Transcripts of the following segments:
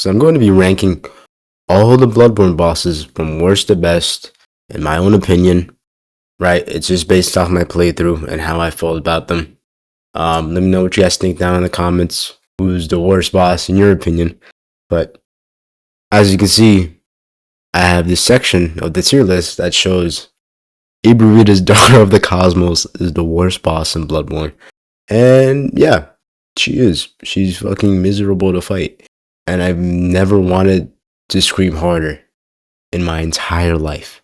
So I'm going to be ranking all the Bloodborne bosses from worst to best, in my own opinion. Right? It's just based off my playthrough and how I felt about them. Let me know what you guys think down in the comments. Who's the worst boss in your opinion? But as you can see, I have this section of the tier list that shows Ibarita's Daughter of the Cosmos is the worst boss in Bloodborne. And yeah, she is. She's fucking miserable to fight. And I've never wanted to scream harder in my entire life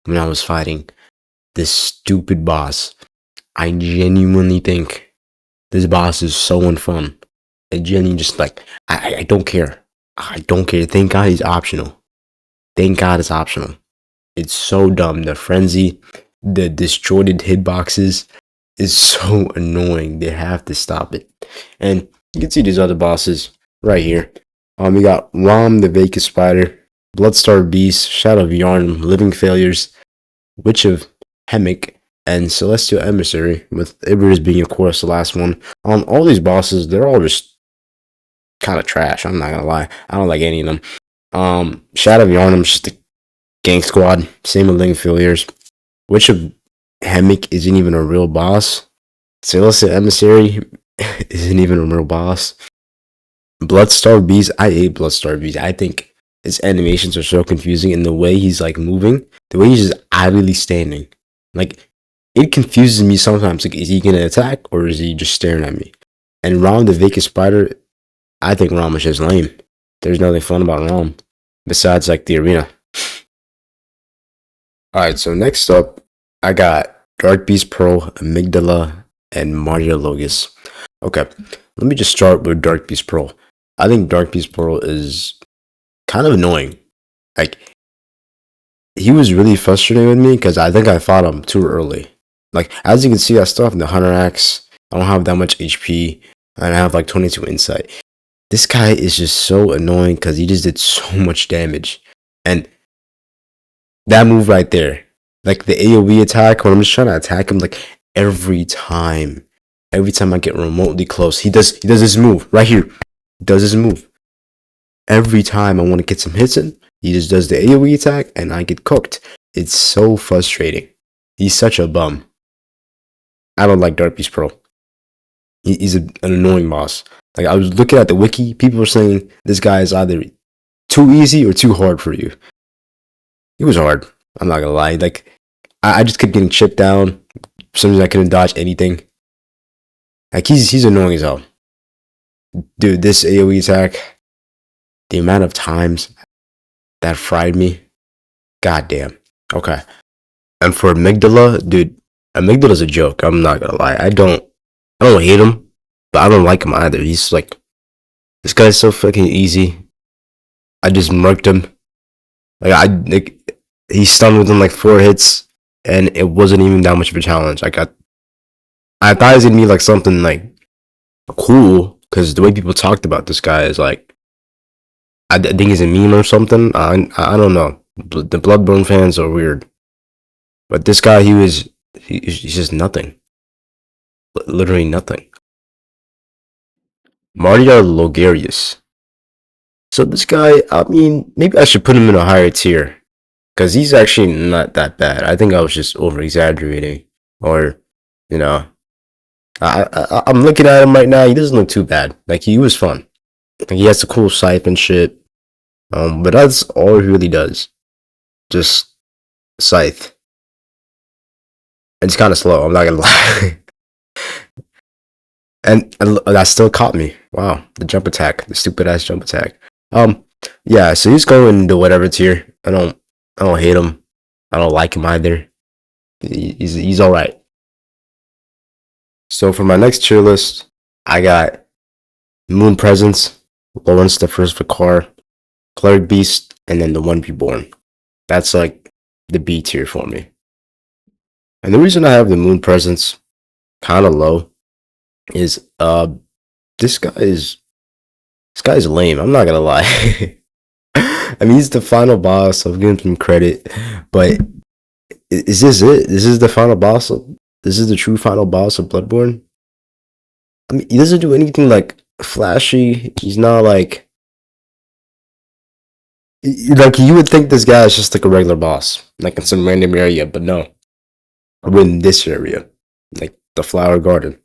when I was fighting this stupid boss. I genuinely think this boss is so unfun. I genuinely just like, I don't care. I don't care. Thank God he's optional. Thank God it's optional. It's so dumb. The frenzy, the disjointed hitboxes is so annoying. They have to stop it. And you can see these other bosses right here. We got Rom the Vacant Spider, Bloodstar Beast, Shadow of Yarn, Living Failures, Witch of Hemic, and Celestial Emissary, with Ibarus being, of course, the last one. All these bosses, they're all just kind of trash. I'm not gonna lie. I don't like any of them. Shadow of Yarnum's just a gang squad. Same with Living Failures. Witch of Hemic isn't even a real boss. Celestial Emissary isn't even a real boss. Bloodstar Beast, I hate Bloodstar Beast. I think his animations are so confusing, and the way he's like moving, the way he's just idly standing, like it confuses me sometimes. Like, is he gonna attack or is he just staring at me? And Rom the Vacant Spider, I think Rom is just lame. There's nothing fun about Rom besides like the arena. Alright, so next up, I got Dark Beast Pearl, Amygdala, and Mario Logus. Okay, let me just start with Dark Beast Pearl. I think Dark Beast Pearl is kind of annoying. Like, he was really frustrating with me because I think I fought him too early. Like, as you can see, I still have the Hunter Axe. I don't have that much HP, and I have like 22 insight. This guy is just so annoying because he just did so much damage. And that move right there, like the AoE attack, when I'm just trying to attack him, like every time I get remotely close, he does this move right here. He does this move. Every time I want to get some hits in, he just does the AoE attack and I get cooked. It's so frustrating. He's such a bum. I don't like Dark Beast Pearl. He's an annoying boss. Like, I was looking at the wiki, people were saying this guy is either too easy or too hard for you. He was hard. I'm not gonna lie. Like, I just kept getting chipped down. For some reason I couldn't dodge anything. Like, he's annoying as hell. Dude, this AoE attack, the amount of times that fried me, goddamn. Okay. And for Amygdala, dude, Amygdala's a joke. I'm not gonna lie. I don't hate him, but I don't like him either. He's like, this guy's so fucking easy. I just murked him. He stunned within like 4 hits, and it wasn't even that much of a challenge. I thought it was gonna be like something like cool, because the way people talked about this guy is like, I think he's a meme or something. I don't know. The Bloodborne fans are weird, but this guy, he's just nothing. Literally nothing. Mario Logarius. So this guy, I mean, maybe I should put him in a higher tier, because he's actually not that bad. I think I was just over exaggerating, or you know, I'm looking at him right now. He doesn't look too bad. Like, he was fun. Like, he has the cool scythe and shit. But that's all he really does. Just scythe. And it's kind of slow. I'm not gonna lie. and that still caught me. Wow, the jump attack, the stupid ass jump attack. Yeah. So he's going into whatever tier. I don't hate him. I don't like him either. He's all right. So for my next tier list, I got Moon Presence, Lawrence the First Vicar, Cleric Beast, and then the One Reborn. That's like the B tier for me. And the reason I have the Moon Presence kind of low is this guy's lame. I'm not gonna lie. I mean, he's the final boss, so I'm giving him credit, but is this it? This is the final boss. This is the true final boss of Bloodborne. I mean, he doesn't do anything like flashy. He's not like Like you would think this guy is just like a regular boss, like in some random area, but no, we're in this area, like the flower garden,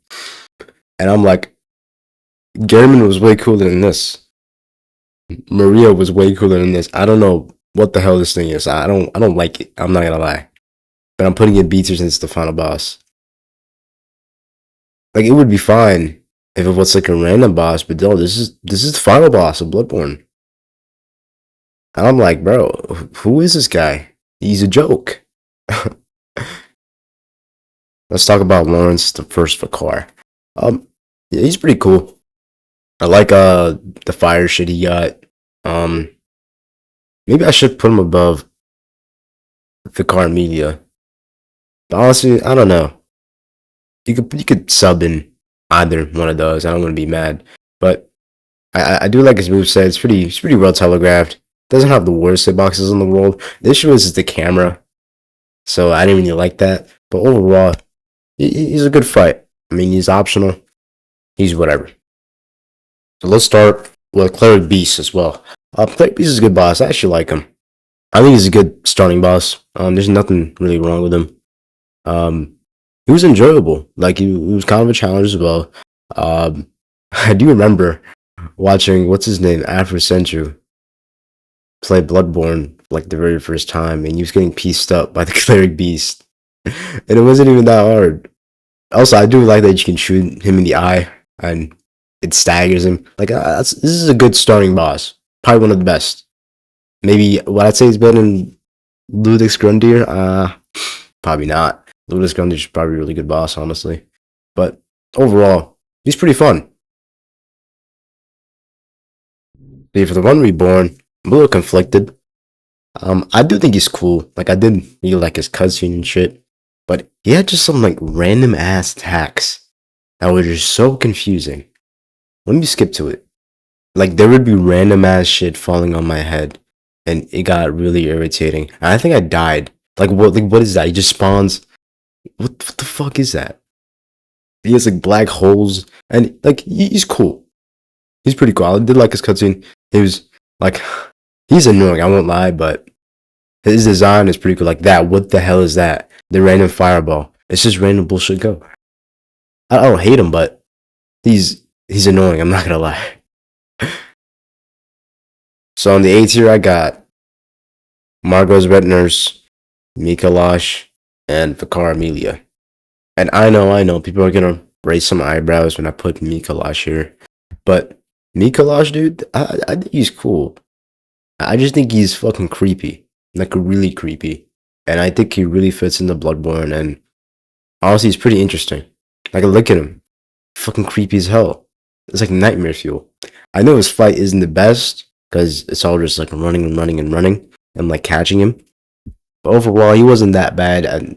and I'm like, Gehrman was way cooler than this. Maria was way cooler than this. I don't know what the hell this thing is. I don't like it. I'm not gonna lie, but I'm putting it beater since the final boss. Like it would be fine if it was like a random boss, but no, this is the final boss of Bloodborne. And I'm like, bro, who is this guy? He's a joke. Let's talk about Lawrence, the first Vakar. Yeah, he's pretty cool. I like the fire shit he got. Um, maybe I should put him above Vakar Media. But honestly, I don't know. You could sub in either one of those. I don't want to be mad, but I do like his moveset. It's pretty well telegraphed. Doesn't have the worst hitboxes in the world. The issue is the camera, so I didn't really like that. But overall, he's a good fight. I mean, he's optional. He's whatever. So let's start with Cleric Beast as well. Cleric Beast is a good boss. I actually like him. I think he's a good starting boss. There's nothing really wrong with him. He was enjoyable. Like he was kind of a challenge as well. I do remember watching what's his name, Afro Senju, play Bloodborne like the very first time, and he was getting pieced up by the Cleric Beast, and it wasn't even that hard. Also, I do like that you can shoot him in the eye and it staggers him. Like this is a good starting boss, probably one of the best. Maybe what I'd say is better than Ludix Grundir. Probably not. Ludix Grundir is probably a really good boss, honestly. But overall, he's pretty fun. See, for the one reborn, I'm a little conflicted. I do think he's cool. Like I did really like his cutscene and shit. But he had just some like random ass attacks that were just so confusing. Let me skip to it. Like there would be random ass shit falling on my head, and it got really irritating. And I think I died. Like what? Like what is that? He just spawns. What the fuck is that? He has like black holes, and like he's cool. He's pretty cool. I did like his cutscene. He was like, he's annoying. I won't lie, but his design is pretty cool. Like that. What the hell is that? The random fireball. It's just random bullshit. Go. I don't hate him, but he's annoying. I'm not gonna lie. So on the A tier, I got Margot's Red Nurse, Mikalash, and Vakar Amelia. And I know, people are gonna raise some eyebrows when I put Mikalash here, but Mikalash, dude, I think he's cool. I just think he's fucking creepy, like really creepy, and I think he really fits into Bloodborne. And honestly, he's pretty interesting. Like look at him, fucking creepy as hell. It's like nightmare fuel. I know his fight isn't the best because it's all just like running and running and running and like catching him. But overall, he wasn't that bad. And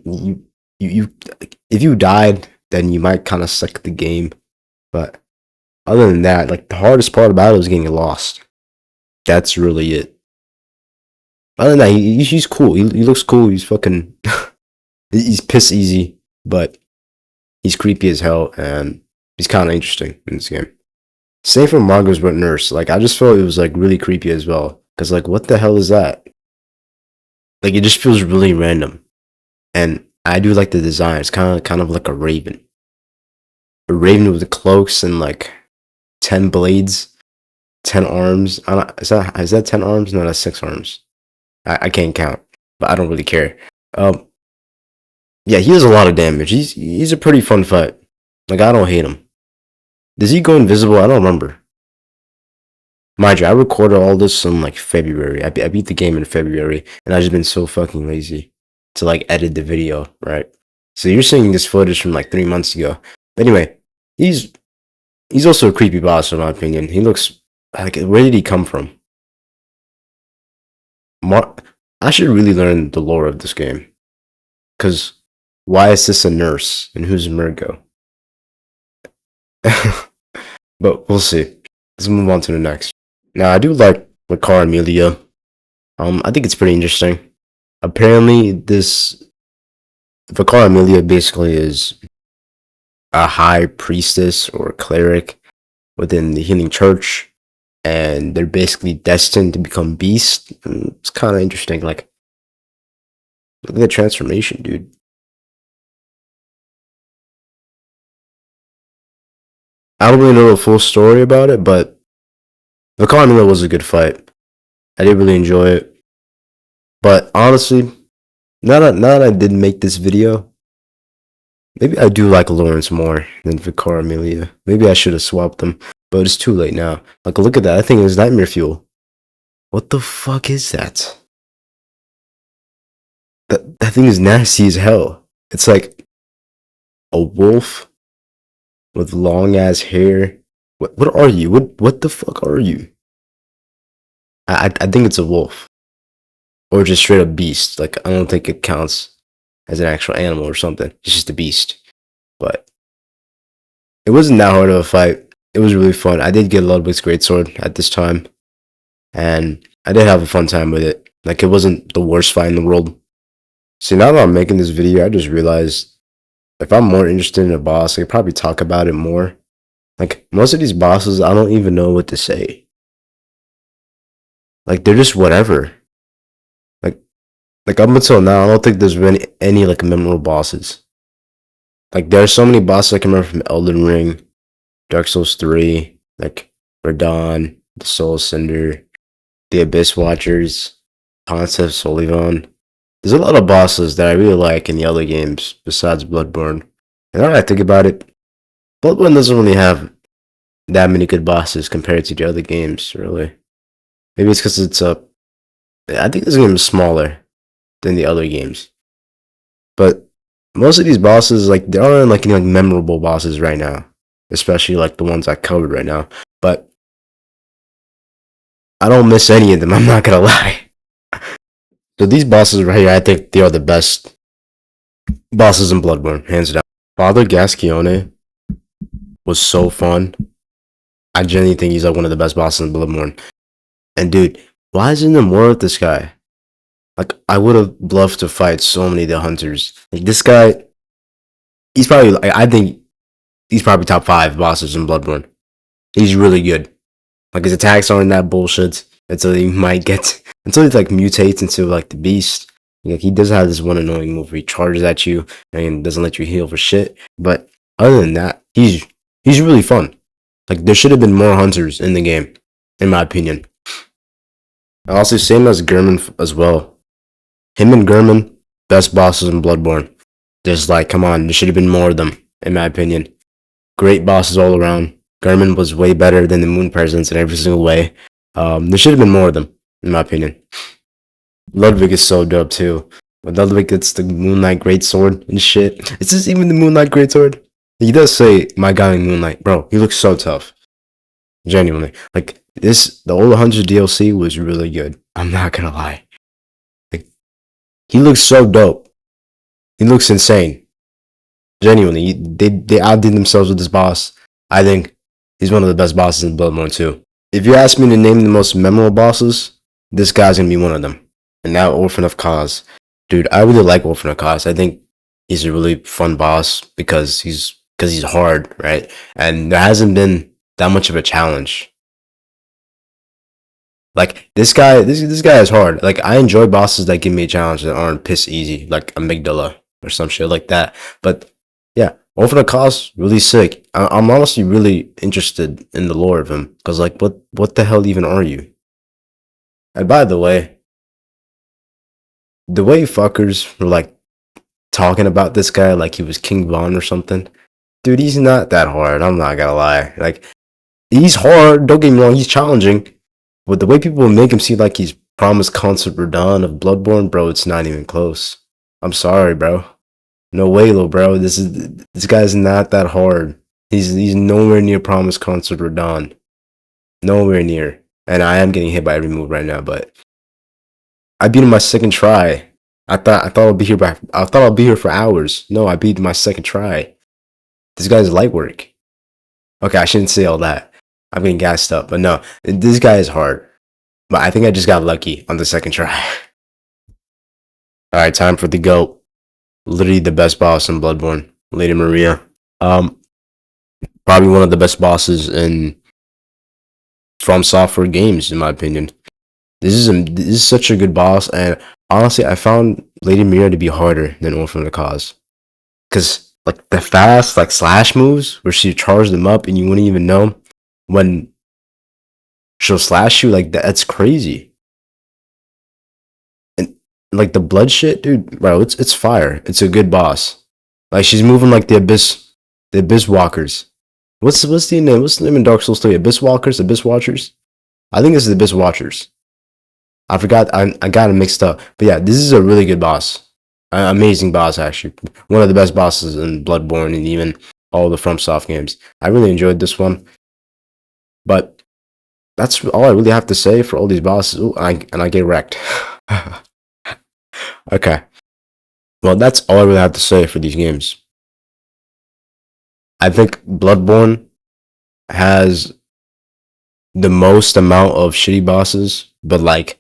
you if you died, then you might kind of suck at the game. But other than that, like the hardest part about it was getting lost. That's really it. Other than that, he's cool. He looks cool. He's fucking. He's piss easy, but he's creepy as hell, and he's kind of interesting in this game. Same for Margot's Red Nurse. Like I just felt it was like really creepy as well. Cause like what the hell is that? Like it just feels really random. And I do like the design. It's kind of like a raven. A raven with the cloaks and like 10 blades, 10 arms. Is that 10 arms? No, that's 6 arms. I can't count, but I don't really care. Yeah, he does a lot of damage. He's a pretty fun fight. Like I don't hate him. Does he go invisible? I don't remember. Mind you, I recorded all this in like February. I beat the game in February, and I've just been so fucking lazy to like edit the video, right? So you're seeing this footage from like 3 months ago. But anyway, he's also a creepy boss in my opinion. He looks like, where did he come from? I should really learn the lore of this game, cause why is this a nurse and who's Murgo? But we'll see. Let's move on to the next. Now I do like Vakar Amelia. I think it's pretty interesting. Apparently, this Vakar Amelia basically is a high priestess or cleric within the healing church, and they're basically destined to become beasts. It's kind of interesting. Like, look at the transformation, dude. I don't really know the full story about it, but the Carmilla was a good fight. I did really enjoy it. But honestly, now that I did make this video, maybe I do like Lawrence more than Vicar Amelia. Maybe I should have swapped them, but it's too late now. Like, look at that. I think it's nightmare fuel. What the fuck is that? That thing is nasty as hell. It's like a wolf with long ass hair. What are you? What the fuck are you? I think it's a wolf or just straight up beast. Like, I don't think it counts as an actual animal or something. It's just a beast. But it wasn't that hard of a fight. It was really fun. I did get Ludwig's greatsword at this time, and I did have a fun time with it. Like, it wasn't the worst fight in the world. See, now that I'm making this video, I just realized if I'm more interested in a boss, I could probably talk about it more. Like, most of these bosses, I don't even know what to say. Like, they're just whatever. Like up until now, I don't think there's been any like memorable bosses. Like, there are so many bosses I can remember from Elden Ring, Dark Souls 3, like Radon, the Soul Cinder, the Abyss Watchers, Concept Solivan. There's a lot of bosses that I really like in the other games besides Bloodborne. And now that I think about it, Bloodborne doesn't really have that many good bosses compared to the other games, really. Maybe it's because I think this game is smaller than the other games. But most of these bosses, like, there aren't like any like memorable bosses right now, especially like the ones I covered right now. But I don't miss any of them. I'm not gonna lie. So these bosses right here, I think they are the best bosses in Bloodborne, hands down. Father Gascione was so fun. I genuinely think he's like one of the best bosses in Bloodborne. And dude, why isn't there more of this guy? Like, I would have loved to fight so many of the hunters. Like, this guy, he's probably, like, I think he's probably top 5 bosses in Bloodborne. He's really good. Like, his attacks aren't that bullshit until he like mutates into like the beast. Like, he does have this one annoying move where he charges at you and doesn't let you heal for shit. But other than that, he's really fun. Like, there should have been more hunters in the game, in my opinion. Also, same as German as well. Him and German, best bosses in Bloodborne. There's like, come on, there should have been more of them, in my opinion. Great bosses all around. German was way better than the Moon Presence in every single way. There should have been more of them, in my opinion. Ludwig is so dope too. When Ludwig gets the Moonlight Greatsword and shit. Is this even the Moonlight Greatsword? He does say, my guy Moonlight. Bro, he looks so tough. Genuinely. Like, the Old Hunter DLC was really good. I'm not gonna lie. Like, he looks so dope. He looks insane. Genuinely, they outdid themselves with this boss. I think he's one of the best bosses in Bloodborne 2. If you ask me to name the most memorable bosses, this guy's gonna be one of them. And now Orphan of Kos. Dude, I really like Orphan of Kos. I think he's a really fun boss because he's hard, right? And there hasn't been that much of a challenge. Like, this guy is hard. Like, I enjoy bosses that give me a challenge that aren't piss easy, like Amygdala or some shit like that. But yeah, Orphan of Kos, really sick. I'm honestly really interested in the lore of him because, like, what the hell even are you? And by the way fuckers were like talking about this guy like he was King Von or something, dude, he's not that hard. I'm not gonna lie. Like, he's hard. Don't get me wrong. He's challenging. But the way people make him seem like he's promised Concept Radon of Bloodborne, bro, it's not even close. I'm sorry, bro. No way, little bro. This guy's not that hard. He's nowhere near promised Concept Radon. Nowhere near. And I am getting hit by every move right now, but I beat him my second try. I thought I'll be here for hours. No, I beat him my second try. This guy's light work. Okay, I shouldn't say all that. I'm getting gassed up, but no, this guy is hard. But I think I just got lucky on the second try. Alright, time for the GOAT. Literally the best boss in Bloodborne, Lady Maria. Probably one of the best bosses in From Software games, in my opinion. This is such a good boss, and honestly, I found Lady Mira to be harder than Orphan of the Cause, because like the fast like slash moves where she charged them up and you wouldn't even know when she'll slash you, like that's crazy. And like the blood shit, dude, bro, it's fire. It's a good boss. Like she's moving like the abyss walkers. What's the name? What's the name in Dark Souls 3? Abyss walkers, abyss watchers. I think this is abyss watchers. I forgot. I got it mixed up. But yeah, this is a really good boss. Amazing boss, actually. One of the best bosses in Bloodborne and even all the FromSoft games. I really enjoyed this one. But that's all I really have to say for all these bosses. Ooh, and I get wrecked. Okay. Well, that's all I really have to say for these games. I think Bloodborne has the most amount of shitty bosses, but like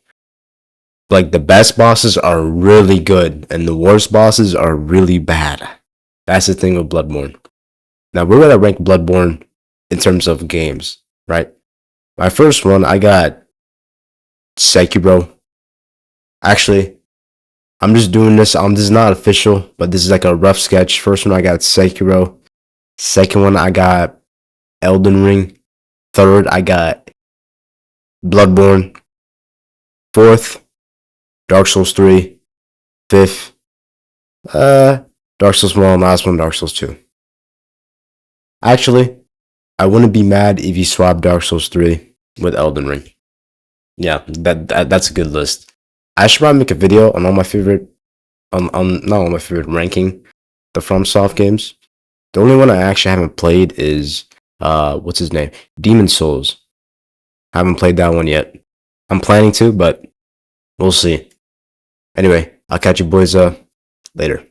the best bosses are really good and the worst bosses are really bad. That's the thing with Bloodborne. Now we're gonna rank Bloodborne in terms of games, right? My first one, I got Sekiro. Actually, I'm just doing this. This is not official, but this is like a rough sketch. First one, I got Sekiro. Second one, I got Elden Ring. Third, I got Bloodborne. Fourth, Dark Souls 3. Fifth, Dark Souls 1. Last one, Dark Souls 2. Actually, I wouldn't be mad if you swap Dark Souls 3 with Elden Ring. Yeah, that's a good list. I should probably make a video on all my favorite, on not all my favorite ranking the FromSoft games. The only one I actually haven't played is what's his name? Demon Souls. I haven't played that one yet. I'm planning to, but we'll see. Anyway, I'll catch you boys later.